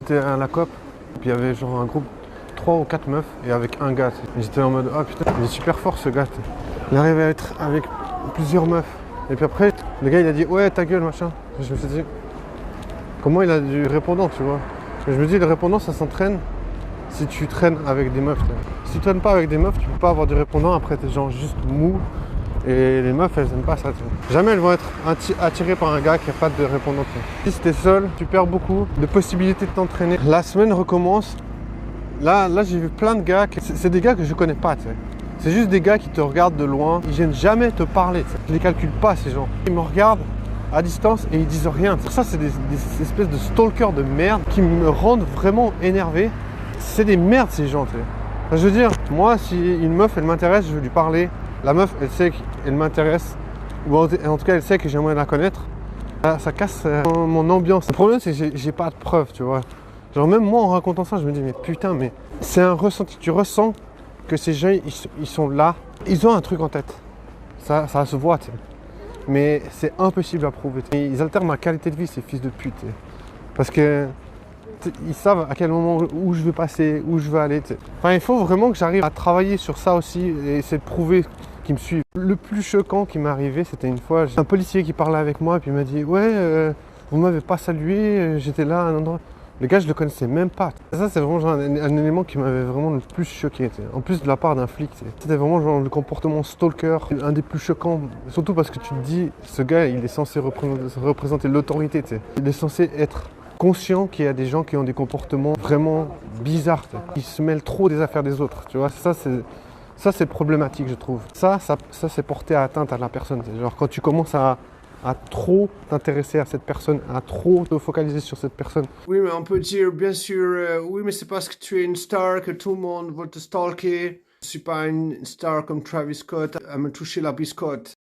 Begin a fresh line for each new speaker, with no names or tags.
j'étais à la COP, puis il y avait genre un groupe, 3 ou 4 meufs, et avec un gars. Et j'étais en mode, ah putain, il est super fort ce gars. Il arrive à être avec plusieurs meufs. Et puis après, le gars il a dit, ouais, ta gueule, machin. Et je me suis dit, comment il a du répondant, tu vois. Et je me dis, le répondant, ça s'entraîne si tu traînes avec des meufs. Si tu traînes pas avec des meufs, tu peux pas avoir du répondant, après t'es genre juste mou. Et les meufs, elles aiment pas ça. Jamais elles vont être attirées par un gars qui n'a pas de répondant. Si t'es seul, tu perds beaucoup de possibilités de t'entraîner. La semaine recommence. Là j'ai vu plein de gars. C'est des gars que je connais pas. T'sais. C'est juste des gars qui te regardent de loin. Ils viennent jamais te parler. T'sais. Je les calcule pas, ces gens. Ils me regardent à distance et ils disent rien. Pour ça, c'est des espèces de stalkers de merde qui me rendent vraiment énervé. C'est des merdes, ces gens. T'sais. Enfin, je veux dire, moi, si une meuf, elle m'intéresse, je veux lui parler. La meuf, elle sait qu'elle m'intéresse, ou en tout cas, elle sait que j'aimerais la connaître. Ça casse mon ambiance. Le problème, c'est que j'ai pas de preuves, tu vois. Genre, même moi, en racontant ça, je me dis, mais putain, mais c'est un ressenti. Tu ressens que ces gens, ils sont là. Ils ont un truc en tête. Ça se voit, tu sais. Mais c'est impossible à prouver. Et ils altèrent ma qualité de vie, ces fils de pute. T'sais. Parce que ils savent à quel moment, où je vais passer, où je vais aller. T'sais. Enfin, il faut vraiment que j'arrive à travailler sur ça aussi et essayer de prouver qui me suivent. Le plus choquant qui m'est arrivé, c'était une fois, un policier qui parlait avec moi et puis il m'a dit « Ouais, vous m'avez pas salué, j'étais là à un endroit. » Le gars, je le connaissais même pas. Ça, c'est vraiment genre un élément qui m'avait vraiment le plus choqué. T'sais. En plus de la part d'un flic. T'sais. C'était vraiment genre le comportement stalker, un des plus choquants. Surtout parce que tu te dis, ce gars, il est censé représenter l'autorité. Il est censé être conscient qu'il y a des gens qui ont des comportements vraiment bizarres. Qui se mêlent trop des affaires des autres. Tu vois, ça, c'est problématique, je trouve. Ça c'est porter atteinte à la personne. Genre, quand tu commences à trop t'intéresser à cette personne, à trop te focaliser sur cette personne.
Oui, mais on peut dire, bien sûr, oui, mais c'est parce que tu es une star que tout le monde va te stalker. Je ne suis pas une star comme Travis Scott à me toucher la biscotte.